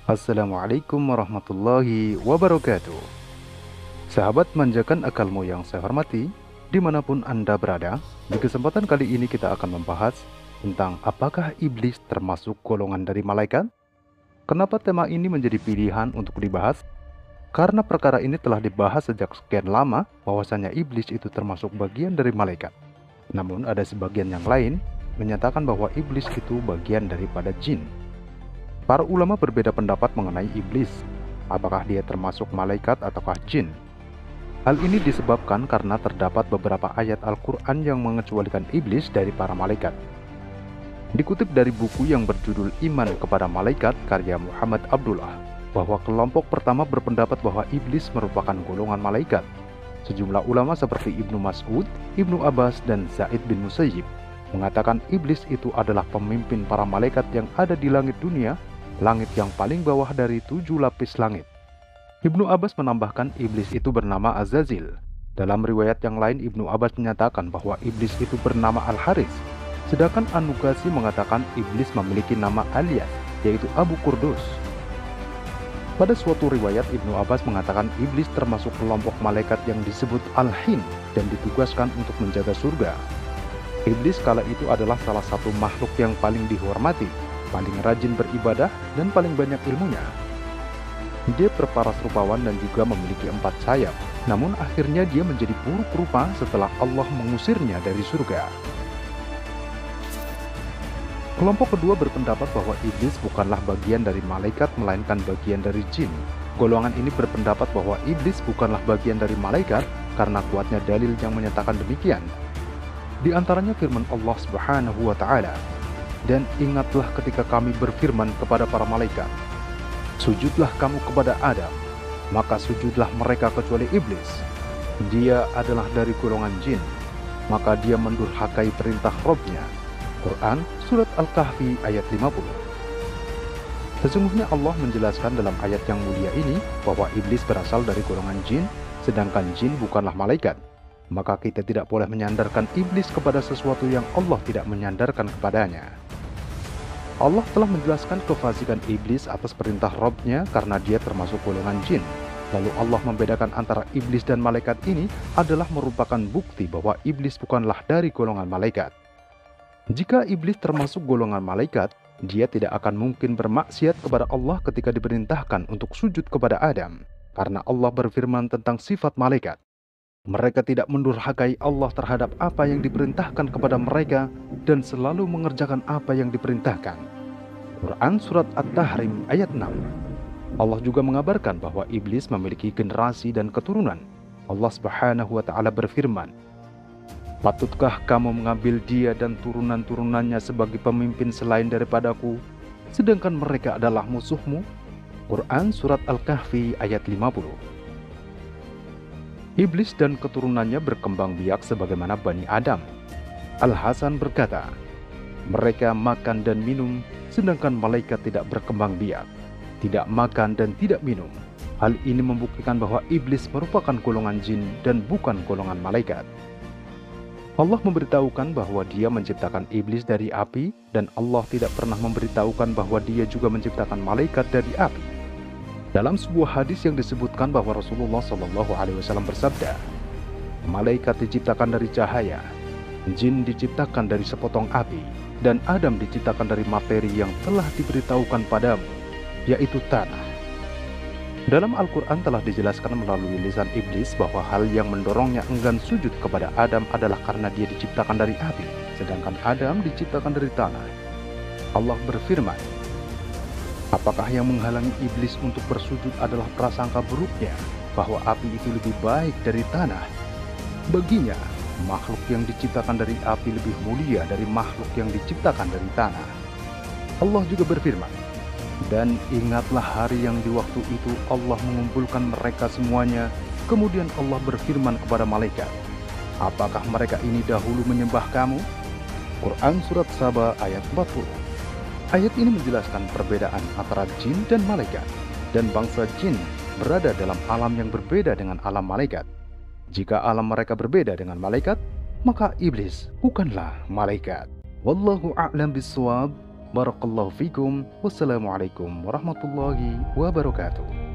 Assalamualaikum warahmatullahi wabarakatuh. Sahabat manjakan akalmu yang saya hormati, dimanapun Anda berada, di kesempatan kali ini kita akan membahas tentang apakah iblis termasuk golongan dari malaikat? Kenapa tema ini menjadi pilihan untuk dibahas? Karena perkara ini telah dibahas sejak sekian lama bahwasanya iblis itu termasuk bagian dari malaikat. Namun ada sebagian yang lain menyatakan bahwa iblis itu bagian daripada jin. Para ulama berbeda pendapat mengenai iblis, apakah dia termasuk malaikat ataukah jin. Hal ini disebabkan karena terdapat beberapa ayat Al-Quran yang mengecualikan iblis dari para malaikat. Dikutip dari buku yang berjudul Iman kepada Malaikat karya Muhammad Abdullah, bahwa kelompok pertama berpendapat bahwa iblis merupakan golongan malaikat. Sejumlah ulama seperti Ibnu Mas'ud, Ibnu Abbas, dan Zaid bin Musayyib mengatakan iblis itu adalah pemimpin para malaikat yang ada di langit dunia, langit yang paling bawah dari 7 lapis langit. Ibnu Abbas menambahkan iblis itu bernama Azazil. Dalam riwayat yang lain, Ibnu Abbas menyatakan bahwa iblis itu bernama Al-Haris. Sedangkan An-Nugasi mengatakan iblis memiliki nama alias, yaitu Abu Kurdus. Pada suatu riwayat, Ibnu Abbas mengatakan iblis termasuk kelompok malaikat yang disebut Al-Hin dan ditugaskan untuk menjaga surga. Iblis kala itu adalah salah satu makhluk yang paling dihormati, paling rajin beribadah, dan paling banyak ilmunya. Dia berparas rupawan dan juga memiliki 4 sayap. Namun akhirnya dia menjadi buruk rupa setelah Allah mengusirnya dari surga. Kelompok kedua berpendapat bahwa iblis bukanlah bagian dari malaikat melainkan bagian dari jin. Golongan ini berpendapat bahwa iblis bukanlah bagian dari malaikat karena kuatnya dalil yang menyatakan demikian. Di antaranya firman Allah Subhanahu wa Ta'ala, "Dan ingatlah ketika kami berfirman kepada para malaikat, sujudlah kamu kepada Adam, maka sujudlah mereka kecuali iblis. Dia adalah dari golongan jin, maka dia mendurhakai perintah Rabb-nya." Quran Surat Al-Kahfi ayat 50. Sesungguhnya Allah menjelaskan dalam ayat yang mulia ini bahwa iblis berasal dari golongan jin, sedangkan jin bukanlah malaikat. Maka kita tidak boleh menyandarkan iblis kepada sesuatu yang Allah tidak menyandarkan kepadanya. Allah telah menjelaskan kefasikan iblis atas perintah Rabb-nya karena dia termasuk golongan jin. Lalu Allah membedakan antara iblis dan malaikat ini adalah merupakan bukti bahwa iblis bukanlah dari golongan malaikat. Jika iblis termasuk golongan malaikat, dia tidak akan mungkin bermaksiat kepada Allah ketika diperintahkan untuk sujud kepada Adam, karena Allah berfirman tentang sifat malaikat. Mereka tidak mendurhakai Allah terhadap apa yang diperintahkan kepada mereka dan selalu mengerjakan apa yang diperintahkan. Quran Surat At-Tahrim ayat 6. Allah juga mengabarkan bahwa iblis memiliki generasi dan keturunan. Allah Subhanahu wa Ta'ala berfirman, "Patutkah kamu mengambil dia dan turunan-turunannya sebagai pemimpin selain daripadaku, sedangkan mereka adalah musuhmu?" Quran Surat Al-Kahfi ayat 50. Iblis dan keturunannya berkembang biak sebagaimana Bani Adam. Al-Hasan berkata, "Mereka makan dan minum, sedangkan malaikat tidak berkembang biak, tidak makan dan tidak minum." Hal ini membuktikan bahwa iblis merupakan golongan jin dan bukan golongan malaikat. Allah memberitahukan bahwa dia menciptakan iblis dari api, dan Allah tidak pernah memberitahukan bahwa dia juga menciptakan malaikat dari api. Dalam sebuah hadis yang disebutkan bahwa Rasulullah SAW bersabda, "Malaikat diciptakan dari cahaya, jin diciptakan dari sepotong api, dan Adam diciptakan dari materi yang telah diberitahukan padamu, yaitu tanah." Dalam Al-Quran telah dijelaskan melalui lisan iblis bahwa hal yang mendorongnya enggan sujud kepada Adam adalah karena dia diciptakan dari api, sedangkan Adam diciptakan dari tanah. Allah berfirman, "Apakah yang menghalangi iblis untuk bersujud adalah prasangka buruknya bahwa api itu lebih baik dari tanah? Baginya, makhluk yang diciptakan dari api lebih mulia dari makhluk yang diciptakan dari tanah." Allah juga berfirman, "Dan ingatlah hari yang di waktu itu Allah mengumpulkan mereka semuanya, kemudian Allah berfirman kepada malaikat, apakah mereka ini dahulu menyembah kamu?" Quran Surat Saba ayat 40. Ayat ini menjelaskan perbedaan antara jin dan malaikat, dan bangsa jin berada dalam alam yang berbeda dengan alam malaikat. Jika alam mereka berbeda dengan malaikat, maka iblis bukanlah malaikat. Wallahu a'lam bishawab. Barakallahu fikum. Wassalamualaikum warahmatullahi wabarakatuh.